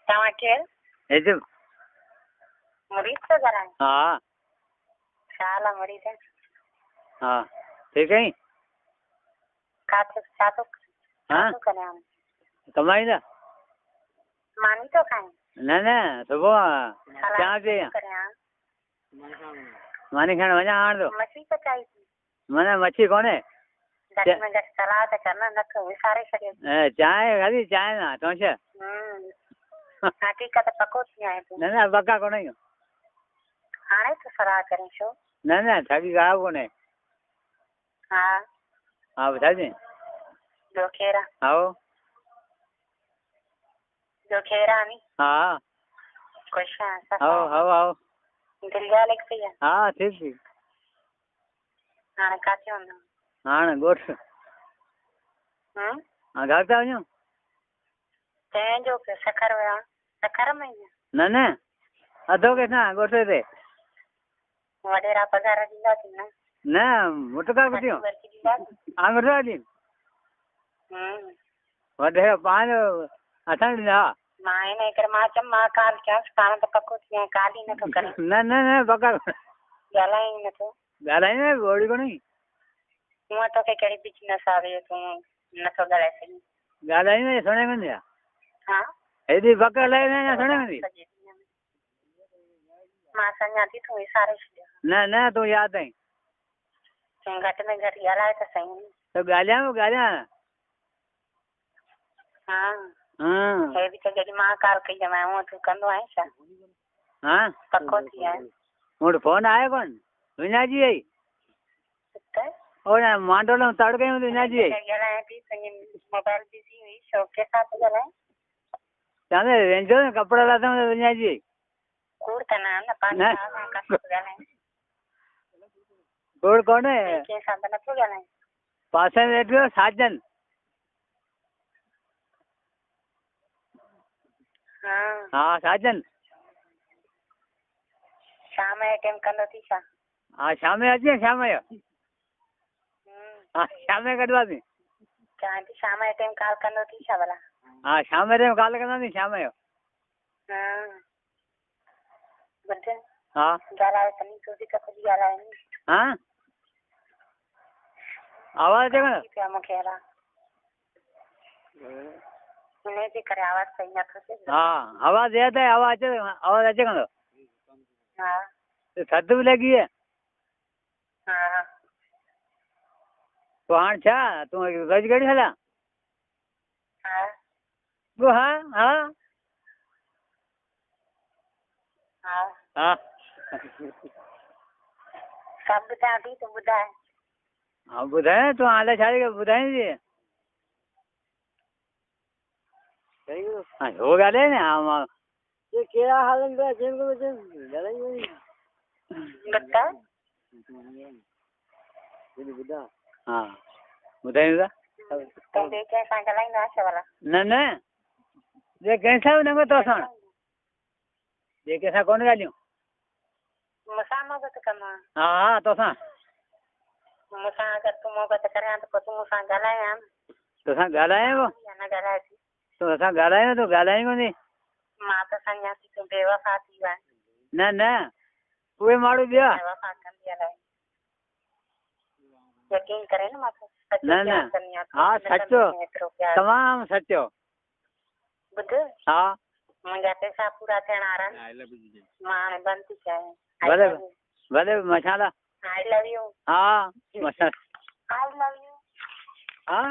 तव्हां केरु? हेजो मुरीद थो ॻाल्हाए? हाँ छा हाल आहे मुरीद? हाँ ठीक है काथे छा थो हाँ करे हाणे? कमाईंदा मानी थो खाए? न न सुबुह चांहि पी करे हाणे मानी खाइण वञा हाणे तो मछली पचाई थी? माना मच्छी कोन्हे घटि में घटि सलाह त कर न त विसारे छॾियो। चांहि खाधी चांहि ना तो छा हा ठीकु आहे त पको थी आहीं तूं? न न पका कोन आहियूं हाणे तो सलाह करें छो? न न थकी ख़राब कोन्हे हा हाँ ॿुधाइजांइ ॿियो केरु आहे? आओ ॿियो केरु आहे नी? हाँ ख़ुशि आहियां आओ आओ आओ दिलि ॻाल्हि हिकु ई आहे? हाँ ठीक ठीक हाणे काथे वञो? हाणे ॻोठ हाँ घर था वञूं तंहिंजो पियो सखर विया सखर में ई न न अधो कंहिंसां ॻोठ ते वॾेरा पघार ॾींदासीं न? न मुटका कुटियूं आंगुर ॾींदी वॾे पाण असां ॾींदा मां हिन करे मां चयमि मां काल कयांसि पाण त पको थी आहीं काल ई नथो करे न न न पका ॻाल्हाए ई नथो ॻाल्हाईंदा ॻोड़ी कोन्हे हूअं तोखे कहिड़ी बिजनेस आहे तूं नथो ॻाल्हाए सघीं? ॻाल्हाईंदा सुणे कंदी आहे हा हेॾी पक हलाईंदा सुणे कंदी मां सम्झां थी तूं विसारे छॾियो न न तूं यादि आहीं तूं घटि में घटि ॻाल्हाए त सही त ॻाल्हायां हा हाँ हे बि त जॾहिं मां काल कई आहे हूअं तूं कंदो आहीं छा? हाँ पको थी आहे मूं वटि फोन आयो कोन विना जी आई और मांडोल तड़के में विना जी आई ॻाल्हायां थी तुंहिंजी मोबाइल बिज़ी हुई छो कंहिंसां थो ॻाल्हाए? चवंदे वेंझो न कपिड़ा लाथा में विना जी आई कूड़ त न पंहिंजे सां काथे थो ॻाल्हाए? कूड़ कोन्हे कंहिंसां त नथो ॻाल्हाए? पासे में वेठो साजन हाँ साजन शाम जो टाइम कंदो थी छा? हाँ शाम जो अचे शाम जो हाँ शाम जो कढवासीं चवां थी शाम जो टाइम काल कंदो थी छा भला? हाँ शाम जो कॉल कंदासीं शाम जो ॿुध हाँ ॻाल्हाए त नी तूं बि त खुदि ॻाल्हाए नी हाँ आवाज़ अचे कोन पिया मूंखे अहिड़ा हुनजे करे आवाज़ सही नथो थिए हाँ आवाज़ याद है आवाज़ अचे कोन हा तो थधि बि लॻी आहे हा तो हाणे छा तूं गज कढी छॾियां हा तूं हाँ हाँ हा हाँ सभु ॿुधायां थी तूं ॿुधाए हाँ ॿुधाए तूं हाणे छा ॿुधाईंदी हाँ हो ॻाल्हाए न हाँ ये कहिड़ा हाल हाँ ॿुधाईंदा तूं ॿिए कंहिंसां ॻाल्हाईंदो आहे छा भला? न न ॿिए कंहिंसां बि न को तोसां ॿिए कंहिंसां कोन ॻाल्हियूं मूंसां मोहबत कंदो आहे? हा हा तोसां मूंसां अगरि तूं मोहबत करियां त पोइ तूं मूंसां ॻाल्हायां तोसां ॻाल्हायां न ॻाल्हाए थी तूं असां ॻाल्हायूं तूं ॻाल्हाई कोन्हे मां त सम्झां थी तूं बेवफ़ा थी वियो आहे न न उहे माण्हू ॿिया बेवफ़ा कंदी अलाए यकीन करे न मां न न हा सचो तमामु सचो ॿुध हा मुंहिंजा पैसा पूरा थियण वारा आहिनि मां हाणे बंदि थी कयां भले भले मशाला आई लव यू हा मशाला आई लव यू हा